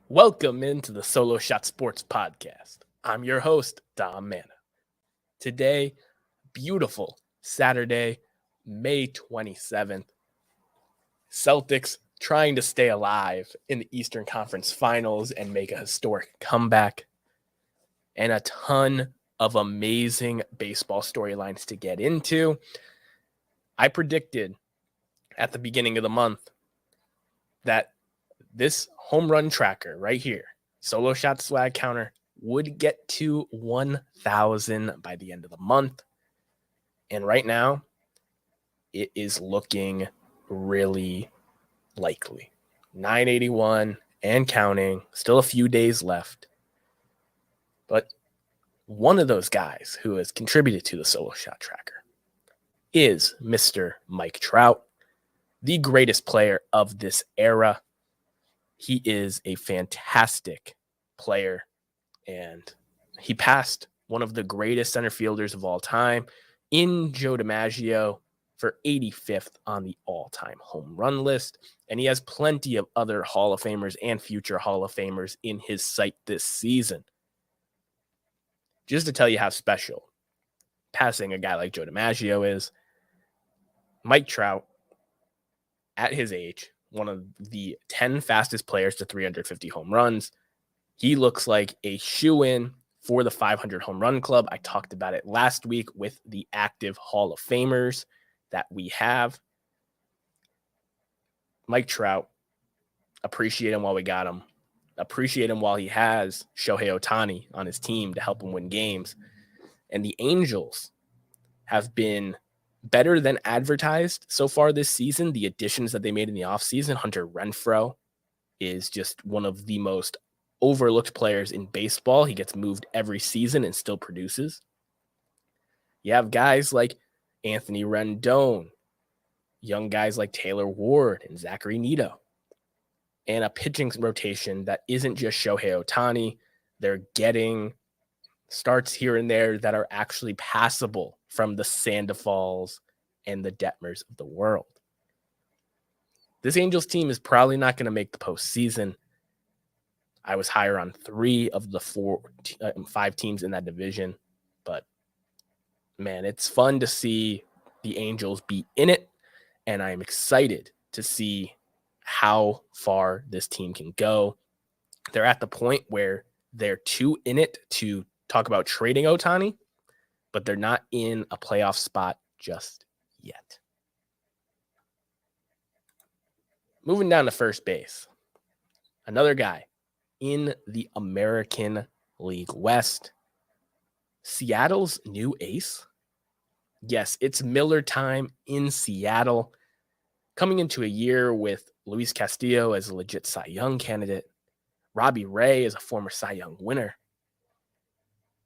Welcome into the Solo Shot Sports Podcast. I'm your host, Dom Manna. Today, beautiful Saturday, May 27th. Celtics trying to stay alive in the Eastern Conference Finals and make a historic comeback. And a ton of amazing baseball storylines to get into. I predicted at the beginning of the month that this home run tracker right here, Solo Shot Swag Counter, would get to 1,000 by the end of the month. And right now, it is looking really likely. 981 and counting, still a few days left. But one of those guys who has contributed to the Solo Shot Tracker is Mr. Mike Trout, the greatest player of this era. He is a fantastic player, and he passed one of the greatest center fielders of all time in Joe DiMaggio for 85th on the all-time home run list. And he has plenty of other Hall of Famers and future Hall of Famers in his sight this season. Just to tell you how special passing a guy like Joe DiMaggio is, Mike Trout, at his age, one of the 10 fastest players to 350 home runs. He looks like a shoo-in for the 500 home run club. I talked about it last week with the active Hall of Famers that we have. Mike Trout, appreciate him while we got him. Appreciate him while he has Shohei Ohtani on his team to help him win games. And the Angels have been better than advertised so far this season. The additions that they made in the offseason, Hunter Renfroe is just one of the most overlooked players in baseball. He gets moved every season and still produces. You have guys like Anthony Rendon, young guys like Taylor Ward and Zachary Neto, and a pitching rotation that isn't just Shohei Ohtani. They're getting starts here and there that are actually passable from the Sandofals and the Detmers of the world. This Angels team is probably not going to make the postseason. I was higher on 3 of the 5 teams in that division, but man, it's fun to see the Angels be in it, and I'm excited to see how far this team can go. They're at the point where they're too in it to talk about trading Ohtani, but they're not in a playoff spot just yet. Moving down to first base, another guy in the American League West, Seattle's new ace. Yes, it's Miller time in Seattle, coming into a year with Luis Castillo as a legit Cy Young candidate, Robbie Ray as a former Cy Young winner,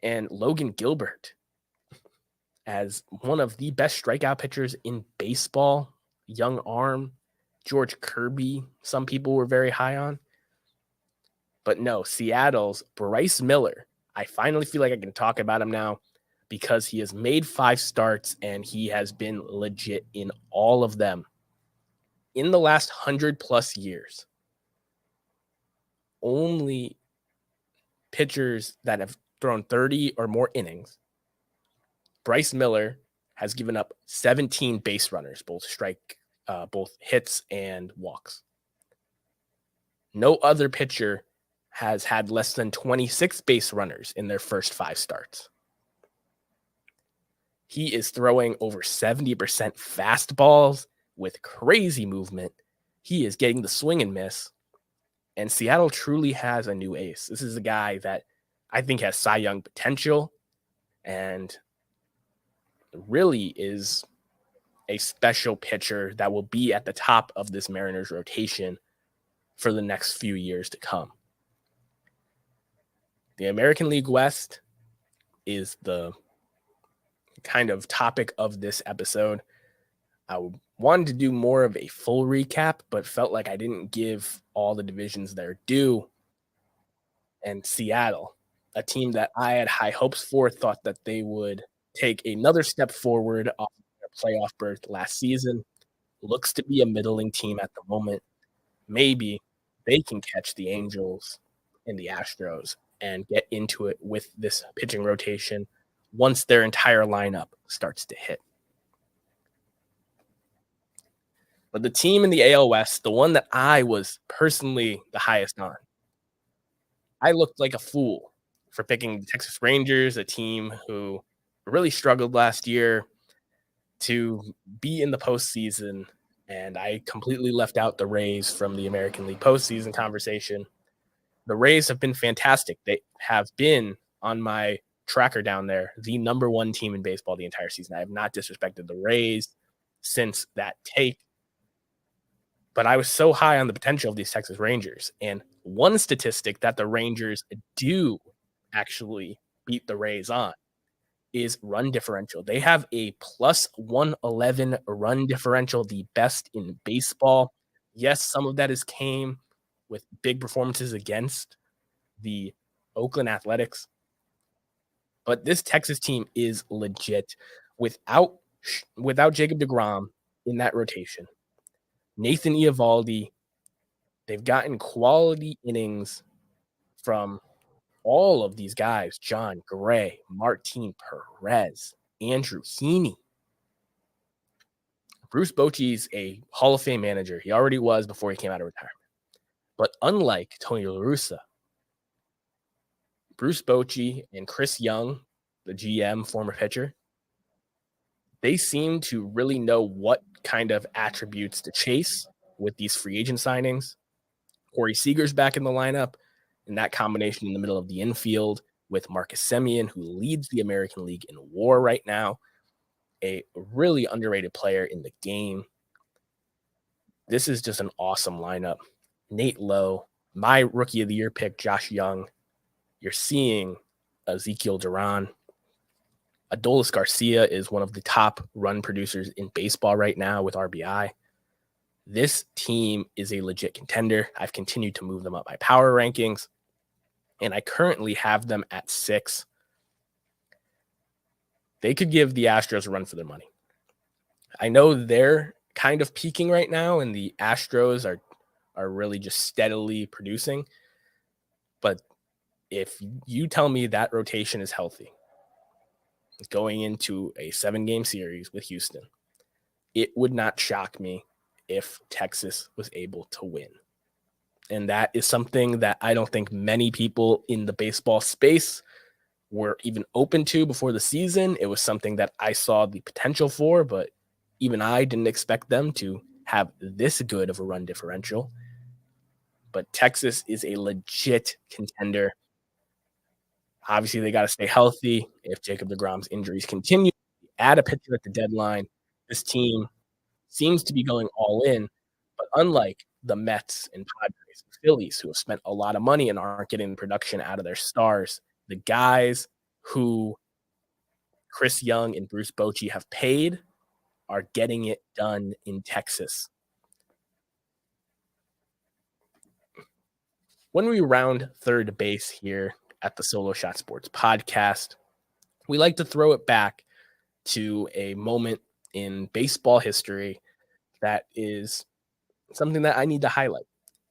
and Logan Gilbert as one of the best strikeout pitchers in baseball, young arm. George Kirby, some people were very high on. But no, Seattle's Bryce Miller, I finally feel like I can talk about him now because he has made 5 starts and he has been legit in all of them. In the last 100+ years, only pitchers that have thrown 30 or more innings, Bryce Miller has given up 17 base runners, both hits and walks. No other pitcher has had less than 26 base runners in their first 5 starts. He is throwing over 70% fastballs with crazy movement. He is getting the swing and miss. And Seattle truly has a new ace. This is a guy that I think has Cy Young potential and really is a special pitcher that will be at the top of this Mariners rotation for the next few years to come. The American League West is the kind of topic of this episode. I wanted to do more of a full recap, but felt like I didn't give all the divisions their due. And Seattle, a team that I had high hopes for, thought that they would take another step forward off their playoff berth last season. Looks to be a middling team at the moment. Maybe they can catch the Angels and the Astros and get into it with this pitching rotation once their entire lineup starts to hit. But the team in the AL West, the one that I was personally the highest on, I looked like a fool for picking the Texas Rangers, a team who really struggled last year to be in the postseason. And I completely left out the Rays from the American League postseason conversation. The Rays have been fantastic. They have been on my tracker down there, the number one team in baseball the entire season. I have not disrespected the Rays since that take, but I was so high on the potential of these Texas Rangers. And one statistic that the Rangers do actually beat the Rays on is run differential. They have a plus 111 run differential, the best in baseball. Yes, some of that has came with big performances against the Oakland Athletics, but this Texas team is legit. Without Jacob DeGrom in that rotation, Nathan Eovaldi, they've gotten quality innings from all of these guys: John Gray, Martin Perez, Andrew Heaney. Bruce Bochy's a Hall of Fame manager. He already was before he came out of retirement. But unlike Tony La Russa, Bruce Bochy and Chris Young, the GM, former pitcher, they seem to really know what kind of attributes to chase with these free agent signings. Corey Seager's back in the lineup, and that combination in the middle of the infield with Marcus Semien, who leads the American League in WAR right now, a really underrated player in the game. This is just an awesome lineup. Nate Lowe, my Rookie of the Year pick, Josh Young. You're seeing Ezekiel Duran. Adolis Garcia is one of the top run producers in baseball right now with RBI. This team is a legit contender. I've continued to move them up my power rankings, and I currently have them at 6. They could give the Astros a run for their money. I know they're kind of peaking right now, and the Astros are really just steadily producing. But if you tell me that rotation is healthy going into a 7-game series with Houston, it would not shock me if Texas was able to win. And that is something that I don't think many people in the baseball space were even open to before the season. It was something that I saw the potential for, but even I didn't expect them to have this good of a run differential. But Texas is a legit contender. Obviously, they got to stay healthy. If Jacob DeGrom's injuries continue, add a pitcher at the deadline. This team seems to be going all in. But unlike the Mets and Padres and Phillies, who have spent a lot of money and aren't getting the production out of their stars, the guys who Chris Young and Bruce Bochy have paid are getting it done in Texas. When we round third base here at the Solo Shot Sports podcast, we like to throw it back to a moment in baseball history that is something that I need to highlight.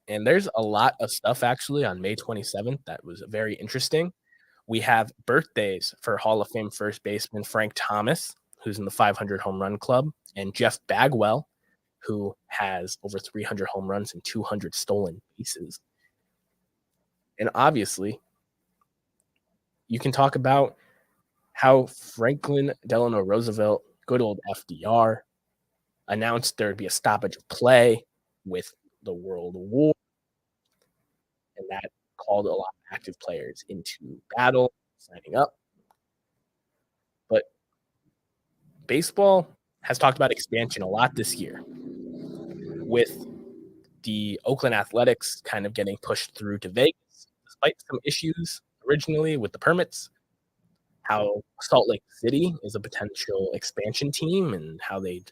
And there's a lot of stuff actually on May 27th that was very interesting. We have birthdays for Hall of Fame first baseman Frank Thomas, who's in the 500 home run club, and Jeff Bagwell, who has over 300 home runs and 200 stolen bases. And obviously, you can talk about how Franklin Delano Roosevelt, good old FDR, announced there would be a stoppage of play with the World War, and that called a lot of active players into battle, signing up. But baseball has talked about expansion a lot this year, with the Oakland Athletics kind of getting pushed through to Vegas, despite some issues originally with the permits. How Salt Lake City is a potential expansion team and how they'd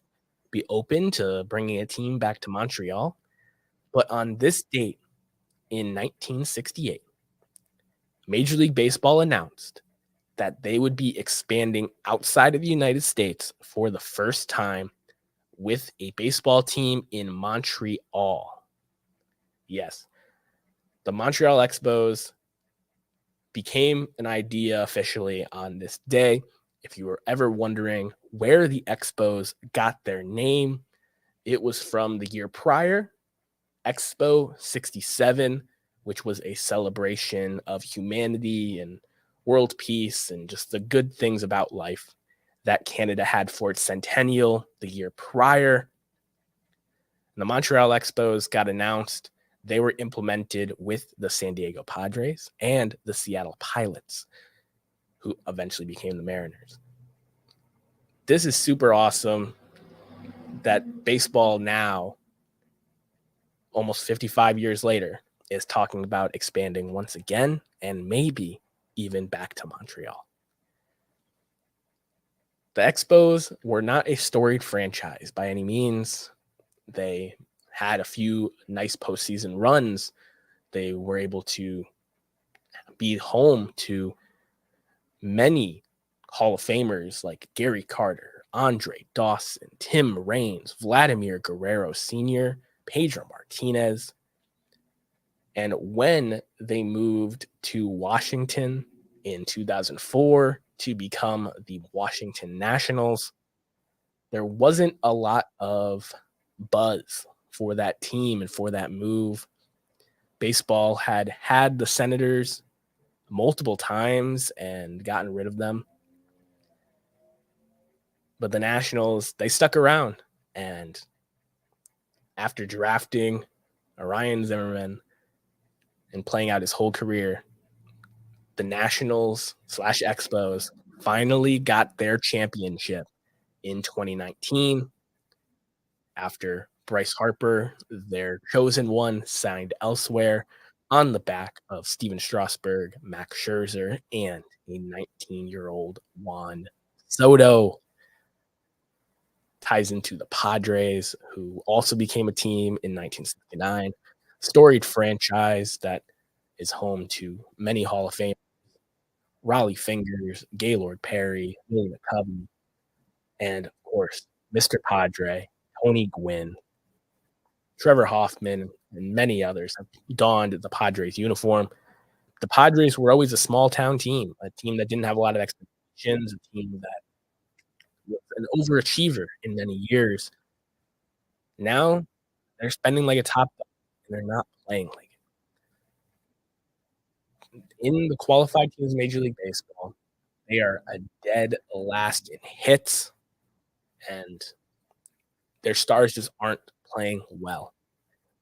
be open to bringing a team back to Montreal. But on this date in 1968, Major League Baseball announced that they would be expanding outside of the United States for the first time with a baseball team in Montreal. Yes, the Montreal Expos became an idea officially on this day. If you were ever wondering where the Expos got their name, it was from the year prior, Expo 67, which was a celebration of humanity and world peace and just the good things about life that Canada had for its centennial the year prior. And the Montreal Expos got announced. They were implemented with the San Diego Padres and the Seattle Pilots, who eventually became the Mariners. This is super awesome that baseball now, almost 55 years later, is talking about expanding once again and maybe even back to Montreal. The Expos were not a storied franchise by any means. They had a few nice postseason runs. They were able to be home to many Hall of Famers like Gary Carter, Andre Dawson, Tim Raines, Vladimir Guerrero Sr., Pedro Martinez. And when they moved to Washington in 2004 to become the Washington Nationals, there wasn't a lot of buzz for that team and for that move. Baseball had the Senators multiple times and gotten rid of them. But the Nationals, they stuck around. And after drafting Ryan Zimmerman and playing out his whole career, the Nationals/Expos finally got their championship in 2019 after Bryce Harper, their chosen one, signed elsewhere on the back of Steven Strasburg, Max Scherzer, and a 19-year-old Juan Soto. Ties into the Padres, who also became a team in 1969. Storied franchise that is home to many Hall of Fame. Raleigh Fingers, Gaylord Perry, Willie McCovey, and of course, Mr. Padre, Tony Gwynn, Trevor Hoffman, and many others have donned the Padres uniform. The Padres were always a small town team, a team that didn't have a lot of expectations, a team that was an overachiever in many years. Now they're spending like a top dog, and they're not playing like it. In the qualified teams of Major League Baseball, they are a dead last in hits, and their stars just aren't playing well.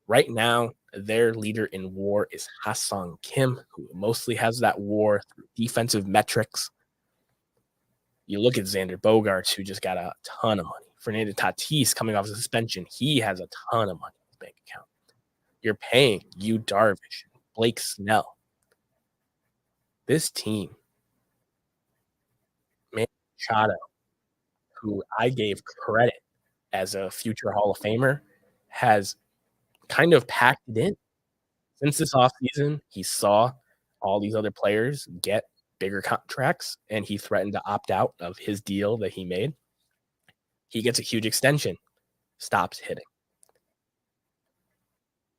Right now, their leader in WAR is Ha-Seong Kim, who mostly has that WAR through defensive metrics. You look at Xander Bogaerts, who just got a ton of money. Fernando Tatis coming off a suspension, he has a ton of money in his bank account. You're paying Yu Darvish, Blake Snell. This team, Manny Machado, who I gave credit as a future Hall of Famer, has kind of packed it in. Since this offseason, he saw all these other players get bigger contracts, and he threatened to opt out of his deal that he made. He gets a huge extension, stops hitting.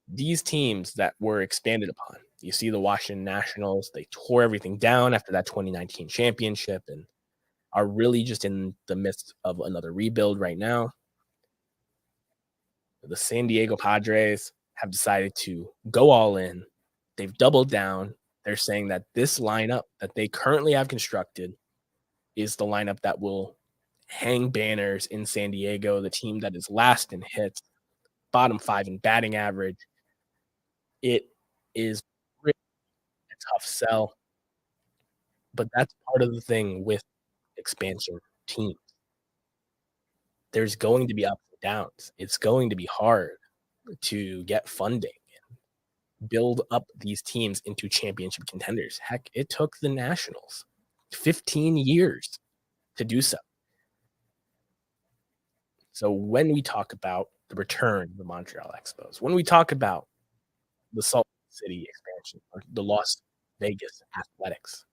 These teams that were expanded upon, you see the Washington Nationals, they tore everything down after that 2019 championship and are really just in the midst of another rebuild right now. The San Diego Padres have decided to go all in. They've doubled down. They're saying that this lineup that they currently have constructed is the lineup that will hang banners in San Diego, the team that is last in hits, bottom 5 in batting average. It is really a tough sell, but that's part of the thing with expansion teams. There's going to be ups and downs. It's going to be hard to get funding and build up these teams into championship contenders. Heck, it took the Nationals 15 years to do so. So when we talk about the return of the Montreal Expos, when we talk about the Salt Lake City expansion or the Las Vegas Athletics,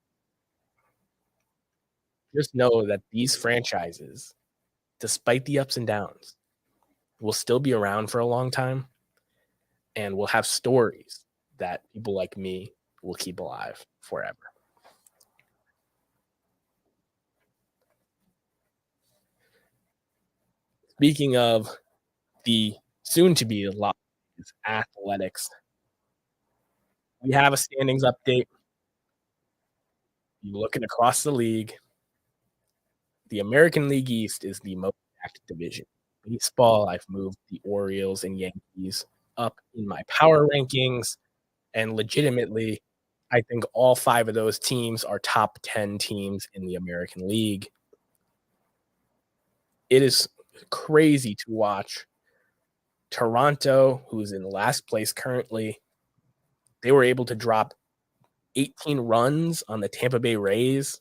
just know that these franchises, despite the ups and downs, will still be around for a long time and will have stories that people like me will keep alive forever. Speaking of the soon to be Las Vegas Athletics, we have a standings update. You're looking across the league. The American League East is the most stacked division. Baseball, I've moved the Orioles and Yankees up in my power rankings, and legitimately, I think all 5 of those teams are top 10 teams in the American League. It is crazy to watch Toronto, who's in last place currently. They were able to drop 18 runs on the Tampa Bay Rays.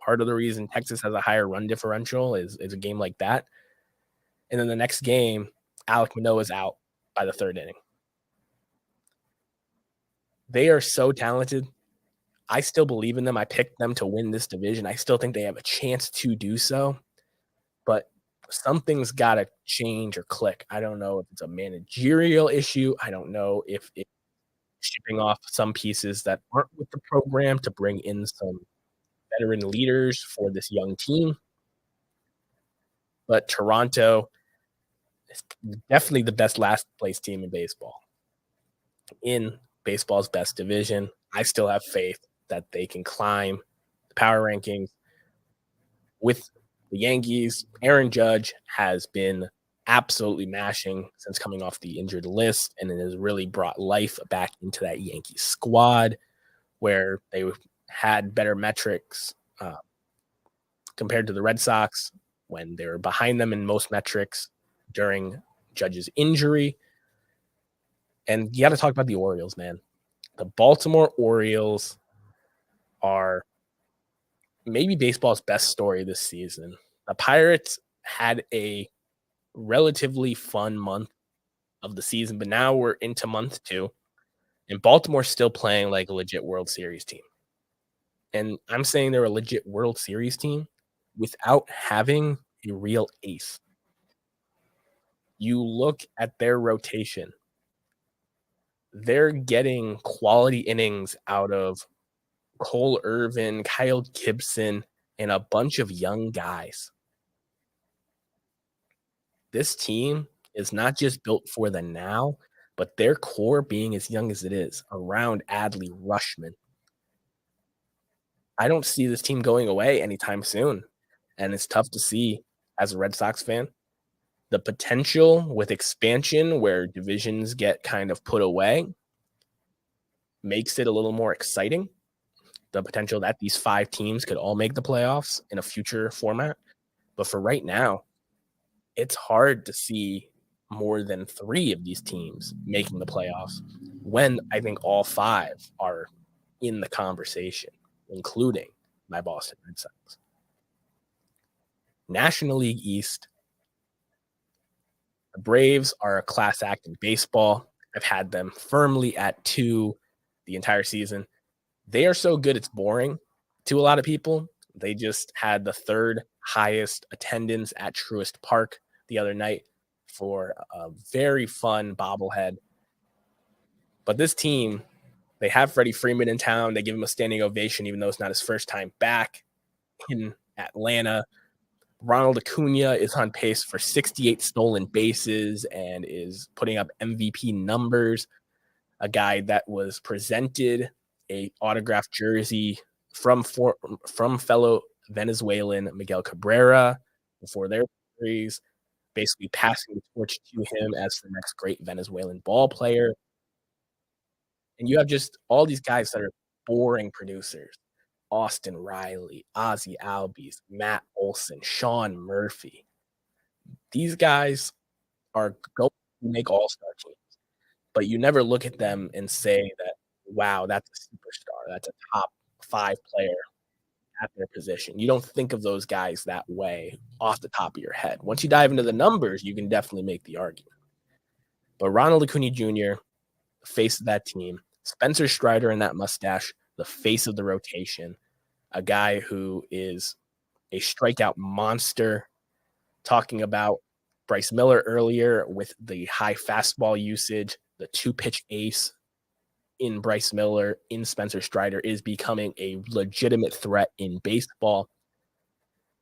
Part of the reason Texas has a higher run differential is a game like that. And then the next game, Alek Manoah is out by the 3rd inning. They are so talented. I still believe in them. I picked them to win this division. I still think they have a chance to do so, but something's got to change or click. I don't know if it's a managerial issue. I don't know if it's shipping off some pieces that aren't with the program to bring in some veteran leaders for this young team. But Toronto is definitely the best last place team in baseball. In baseball's best division, I still have faith that they can climb the power rankings with the Yankees. Aaron Judge has been absolutely mashing since coming off the injured list, and it has really brought life back into that Yankees squad where they had better metrics compared to the Red Sox when they were behind them in most metrics during Judge's injury. And you got to talk about the Orioles, man. The Baltimore Orioles are maybe baseball's best story this season. The Pirates had a relatively fun month of the season, but now we're into month 2, and Baltimore's still playing like a legit World Series team. And I'm saying they're a legit World Series team without having a real ace. You look at their rotation, they're getting quality innings out of Cole Irvin, Kyle Gibson, and a bunch of young guys. This team is not just built for the now, but their core being as young as it is around Adley Rushman. I don't see this team going away anytime soon. And it's tough to see as a Red Sox fan. The potential with expansion where divisions get kind of put away makes it a little more exciting. The potential that these 5 teams could all make the playoffs in a future format. But for right now, it's hard to see more than 3 of these teams making the playoffs when I think all 5 are in the conversation, including my Boston Red Sox. National League East, the Braves are a class act in baseball. I've had them firmly at 2 the entire season. They are so good it's boring to a lot of people. They just had the 3rd highest attendance at Truist Park the other night for a very fun bobblehead. But this team, they have Freddie Freeman in town. They give him a standing ovation, even though it's not his first time back in Atlanta. Ronald Acuna is on pace for 68 stolen bases and is putting up MVP numbers. A guy that was presented a autographed jersey from fellow Venezuelan Miguel Cabrera before their series, basically passing the torch to him as the next great Venezuelan ball player. And you have just all these guys that are boring producers. Austin Riley, Ozzie Albies, Matt Olson, Sean Murphy. These guys are going to make all-star teams, but you never look at them and say that, wow, that's a superstar. That's a top 5 player at their position. You don't think of those guys that way off the top of your head. Once you dive into the numbers, you can definitely make the argument. But Ronald Acuna Jr., the face of that team, Spencer Strider and that mustache, the face of the rotation, a guy who is a strikeout monster, talking about Bryce Miller earlier with the high fastball usage, the two-pitch ace in Bryce Miller, in Spencer Strider is becoming a legitimate threat in baseball.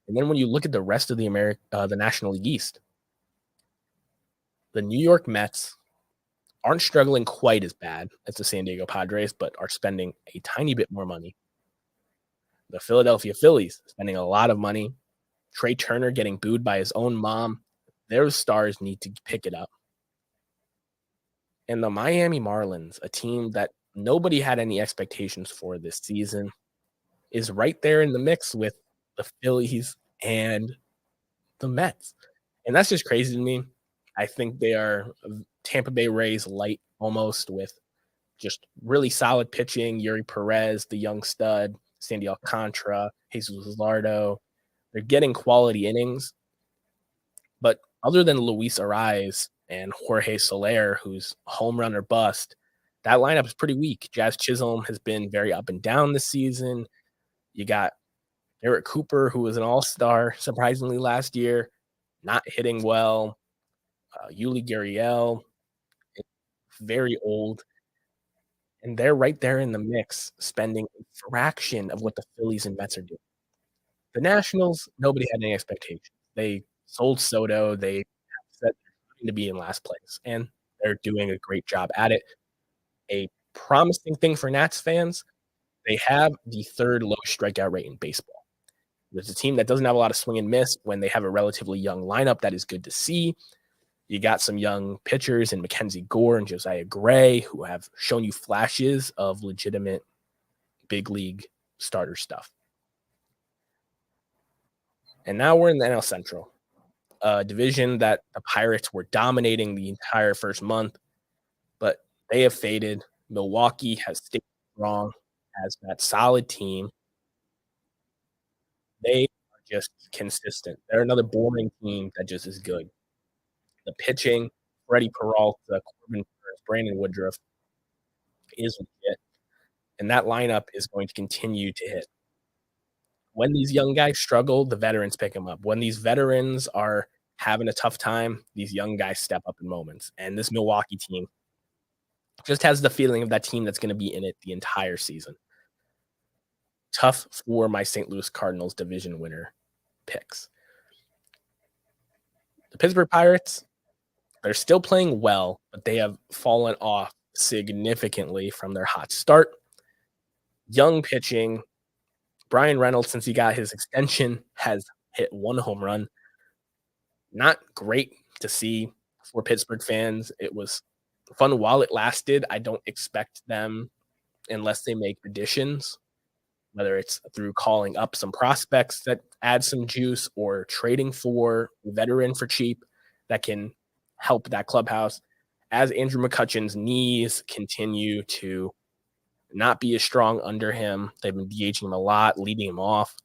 And then when you look at the rest of the National League East, the New York Mets aren't struggling quite as bad as the San Diego Padres, but are spending a tiny bit more money. The Philadelphia Phillies spending a lot of money. Trey Turner getting booed by his own mom. Their stars need to pick it up. And the Miami Marlins, a team that nobody had any expectations for this season, is right there in the mix with the Phillies and the Mets. And that's just crazy to me. I think they are Tampa Bay Rays light almost, with just really solid pitching. Yuri Perez, the young stud, Sandy Alcantara, Jesus Luzardo. They're getting quality innings. But other than Luis Ariz and Jorge Soler, who's home run or bust, that lineup is pretty weak. Jazz Chisholm has been very up and down this season. You got Eric Cooper, who was an all-star surprisingly last year, not hitting well. Yuli Gurriel, very old. And they're right there in the mix, spending a fraction of what the Phillies and Mets are doing. The Nationals, nobody had any expectations. They sold Soto. They said they're going to be in last place, and they're doing a great job at it. A promising thing for Nats fans, they have the third lowest strikeout rate in baseball. There's a team that doesn't have a lot of swing and miss when they have a relatively young lineup. That is good to see. You got some young pitchers in Mackenzie Gore and Josiah Gray who have shown you flashes of legitimate big league starter stuff. And now we're in the NL Central, a division that the Pirates were dominating the entire first month, but they have faded. Milwaukee has stayed strong as that solid team. They are just consistent. They're another boring team that just is good. The pitching, Freddie Peralta, Corbin Burns, Brandon Woodruff is legit, and that lineup is going to continue to hit. When these young guys struggle, the veterans pick them up. When these veterans are having a tough time, these young guys step up in moments. And this Milwaukee team just has the feeling of that team that's going to be in it the entire season. Tough for my St. Louis Cardinals division winner picks. The Pittsburgh Pirates, they're still playing well, but they have fallen off significantly from their hot start. Young pitching. Brian Reynolds, since he got his extension, has hit one home run. Not great to see for Pittsburgh fans. It was fun while it lasted. I don't expect them, unless they make additions, whether it's through calling up some prospects that add some juice or trading for a veteran for cheap that can help that clubhouse. As Andrew McCutchen's knees continue to not be as strong under him, they've been DHing him a lot, leading him off.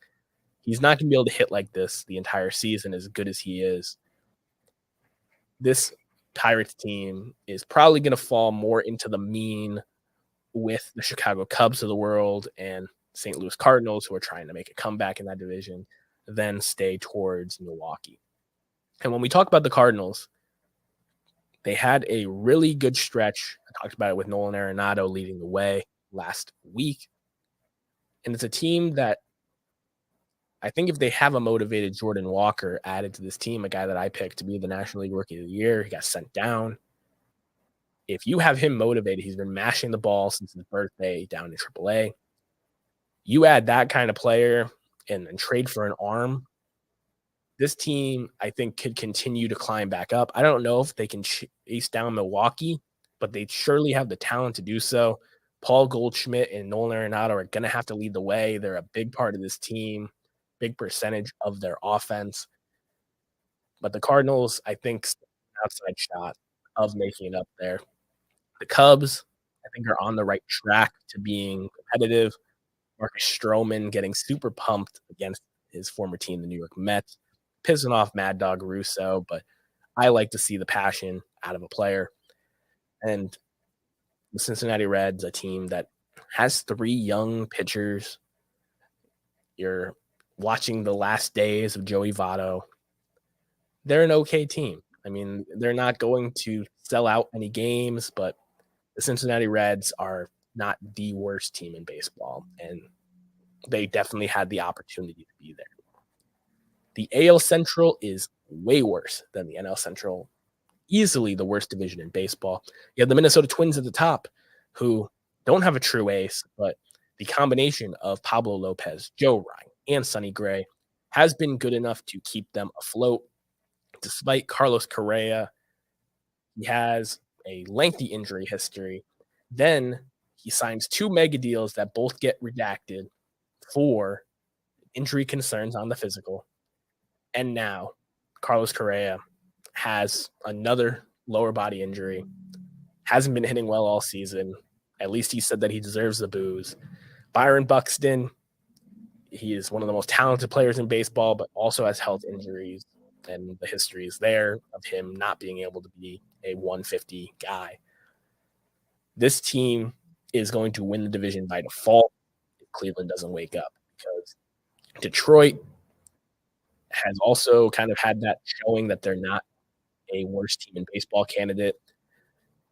He's not going to be able to hit like this the entire season as good as he is. This Pirates team is probably going to fall more into the mean with the Chicago Cubs of the world and St. Louis Cardinals, who are trying to make a comeback in that division, than stay towards Milwaukee. And when we talk about the Cardinals, they had a really good stretch. I talked about it with Nolan Arenado leading the way last week. And it's a team that I think if they have a motivated Jordan Walker added to this team, a guy that I picked to be the National League Rookie of the Year, he got sent down. If you have him motivated, he's been mashing the ball since his birthday down in AAA. You add that kind of player and trade for an arm, this team, I think, could continue to climb back up. I don't know if they can chase down Milwaukee, but they surely have the talent to do so. Paul Goldschmidt and Nolan Arenado are going to have to lead the way. They're a big part of this team, big percentage of their offense. But the Cardinals, I think, outside shot of making it up there. The Cubs, I think, are on the right track to being competitive. Marcus Stroman getting super pumped against his former team, the New York Mets, pissing off Mad Dog Russo, but I like to see the passion out of a player. And the Cincinnati Reds, a team that has 3 young pitchers. You're watching the last days of Joey Votto. They're an okay team. I mean, they're not going to sell out any games, but the Cincinnati Reds are not the worst team in baseball, and they definitely had the opportunity to be there. The AL Central is way worse than the NL Central, easily the worst division in baseball. You have the Minnesota Twins at the top, who don't have a true ace, but the combination of Pablo Lopez, Joe Ryan, and Sonny Gray has been good enough to keep them afloat. Despite Carlos Correa, he has a lengthy injury history. Then he signs 2 mega deals that both get redacted for injury concerns on the physical. And now Carlos Correa has another lower body injury, hasn't been hitting well all season. At least he said that he deserves the booze. Byron Buxton, he is one of the most talented players in baseball, but also has health injuries, and the history is there of him not being able to be a 150 guy. This team is going to win the division by default if Cleveland doesn't wake up, because Detroit has also kind of had that showing that they're not a worst team in baseball candidate.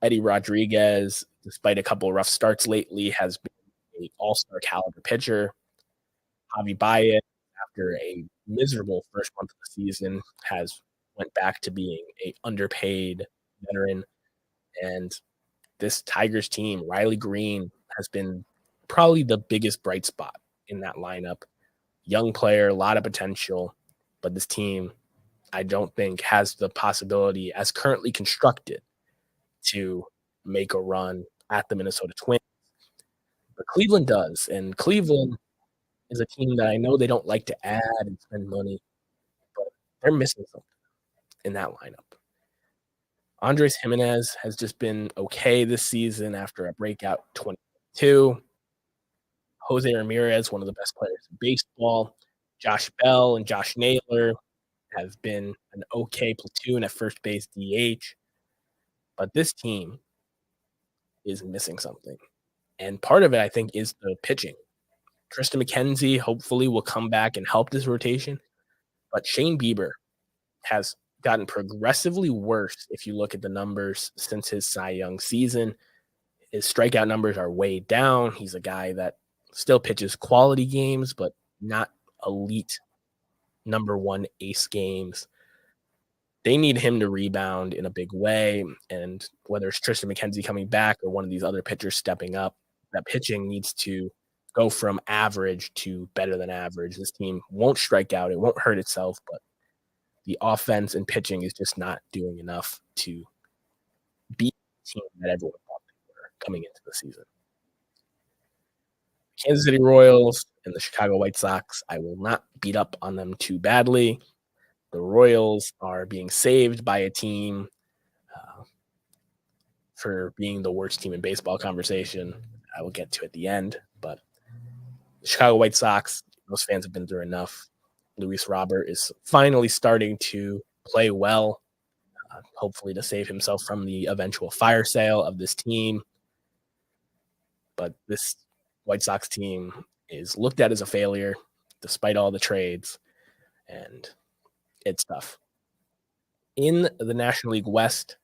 Eddie Rodriguez, despite a couple of rough starts lately, has been an all-star caliber pitcher. Javi Baez, after a miserable first month of the season, has went back to being a underpaid veteran. And this Tigers team, Riley Green, has been probably the biggest bright spot in that lineup. Young player, a lot of potential, but this team, I don't think, has the possibility, as currently constructed, to make a run at the Minnesota Twins. But Cleveland does, and Cleveland is a team that I know they don't like to add and spend money, but they're missing something in that lineup. Andres Jimenez has just been okay this season after a breakout 22. Jose Ramirez, one of the best players in baseball. Josh Bell and Josh Naylor have been an okay platoon at first base DH. But this team is missing something. And part of it, I think, is the pitching. Tristan McKenzie hopefully will come back and help this rotation. But Shane Bieber has gotten progressively worse if you look at the numbers since his Cy Young season. His strikeout numbers are way down. He's a guy that still pitches quality games, but not elite number 1 ace games. They need him to rebound in a big way. And whether it's Tristan McKenzie coming back or one of these other pitchers stepping up, that pitching needs to go from average to better than average. This team won't strike out. It won't hurt itself, but the offense and pitching is just not doing enough to beat the team that everyone thought they were coming into the season. Kansas City Royals and the Chicago White Sox, I will not beat up on them too badly. The Royals are being saved by a team for being the worst team in baseball conversation. I will get to at the end, but the Chicago White Sox, most fans have been through enough. Luis Robert is finally starting to play well, hopefully to save himself from the eventual fire sale of this team. But this White Sox team is looked at as a failure despite all the trades, and it's tough. In the National League West,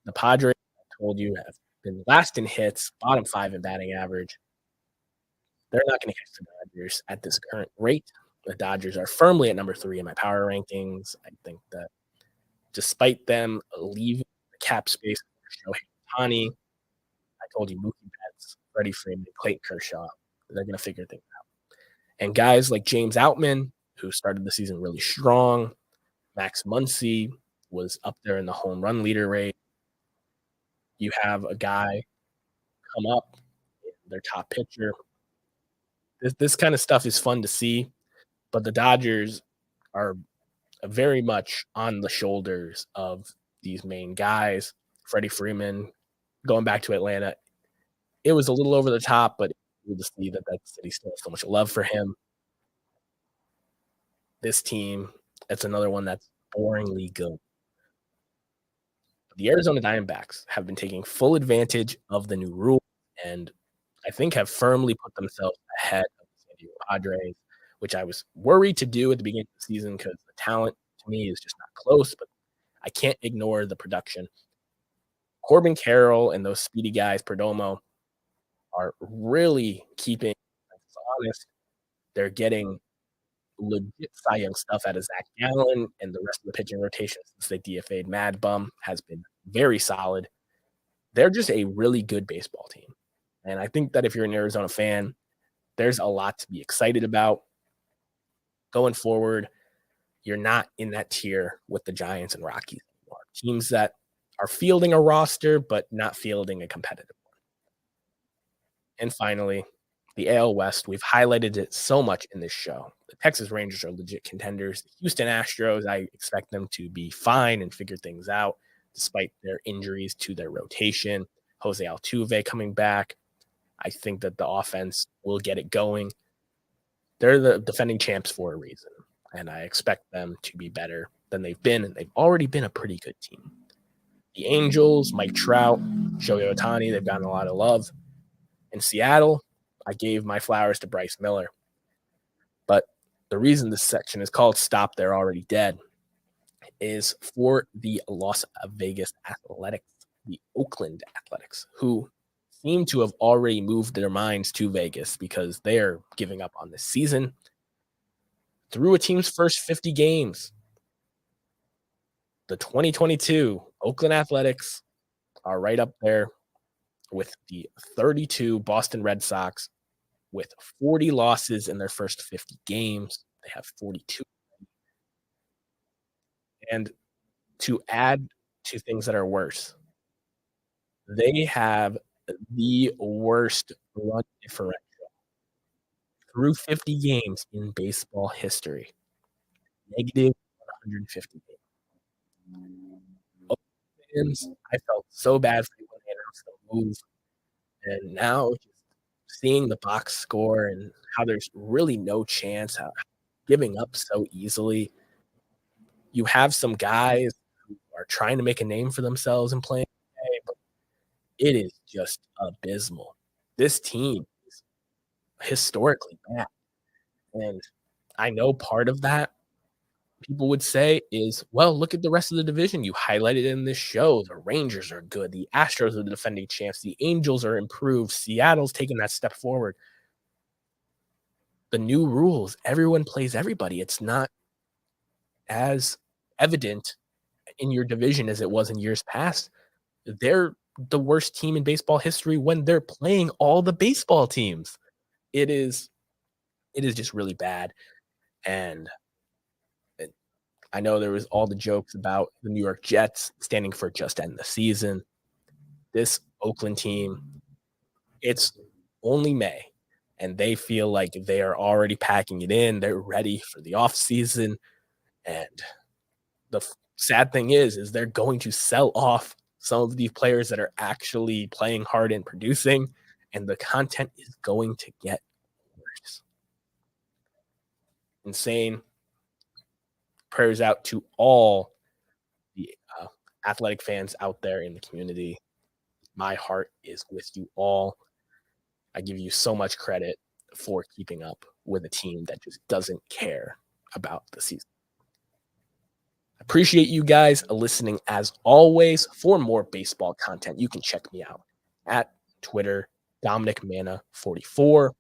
the Padres, I told you, have been last in hits, bottom 5 in batting average. They're not going to catch the Dodgers at this current rate. The Dodgers are firmly at number 3 in my power rankings. I think that despite them leaving the cap space for Shohei Ohtani, I told you Mookie Betts, Freddie Freeman, Clayton Kershaw, they're going to figure things out. And guys like James Outman, who started the season really strong, Max Muncy was up there in the home run leader rate. You have a guy come up, their top pitcher. This kind of stuff is fun to see, but the Dodgers are very much on the shoulders of these main guys. Freddie Freeman, going back to Atlanta, it was a little over the top, but Cool to see that city still has so much love for him. This team, it's another one that's boringly good. The Arizona Diamondbacks have been taking full advantage of the new rule and I think have firmly put themselves ahead of the San Diego Padres, which I was worried to do at the beginning of the season because the talent to me is just not close, but I can't ignore the production. Corbin Carroll and those speedy guys, Perdomo, are really keeping us honest. They're getting legit Cy Young stuff out of Zach Gallen, and the rest of the pitching rotation since they DFA'd Mad Bum has been very solid. They're just a really good baseball team. And I think that if you're an Arizona fan, there's a lot to be excited about going forward. You're not in that tier with the Giants and Rockies anymore. Teams that are fielding a roster, but not fielding a competitive one. And finally, the AL West. We've highlighted it so much in this show. The Texas Rangers are legit contenders. The Houston Astros, I expect them to be fine and figure things out despite their injuries to their rotation. Jose Altuve coming back. I think that the offense will get it going. They're the defending champs for a reason, and I expect them to be better than they've been, and they've already been a pretty good team. The Angels, Mike Trout, Shohei Ohtani, they've gotten a lot of love. In Seattle, I gave my flowers to Bryce Miller. But the reason this section is called Stop They're Already Dead is for the Las Vegas Athletics, the Oakland Athletics, who seem to have already moved their minds to Vegas because they are giving up on this season. Through a team's first 50 games, the 2022 Oakland Athletics are right up there with the 32 Boston Red Sox with 40 losses in their first 50 games. They have 42. And to add to things that are worse, they have the worst run differential through 50 games in baseball history. Negative 150 games. I felt so bad for when they announced the move. And now just seeing the box score and how there's really no chance, how giving up so easily. You have some guys who are trying to make a name for themselves and playing, but it is just abysmal. This team is historically bad. And I know part of that people would say is, well, look at the rest of the division. You highlighted in this show. The Rangers are good. The Astros are the defending champs. The Angels are improved. Seattle's taken that step forward. The new rules, everyone plays everybody. It's not as evident in your division as it was in years past. They're the worst team in baseball history when they're playing all the baseball teams. It is just really bad. And I know there was all the jokes about the New York Jets standing for just end the season. This Oakland team, it's only May, and they feel like they are already packing it in. They're ready for the offseason. And the sad thing is they're going to sell off some of these players that are actually playing hard and producing, and the content is going to get worse. Insane. Prayers out to all the athletic fans out there in the community. My heart is with you all. I give you so much credit for keeping up with a team that just doesn't care about the season. Appreciate you guys listening as always. For more baseball content, you can check me out at Twitter, Dominic Mana 44.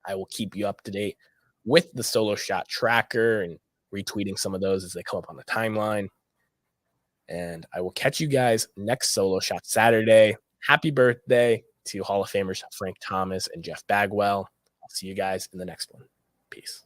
I will keep you up to date with the solo shot tracker and retweeting some of those as they come up on the timeline. And I will catch you guys next solo shot Saturday. Happy birthday to Hall of Famers Frank Thomas and Jeff Bagwell. I'll see you guys in the next one. Peace.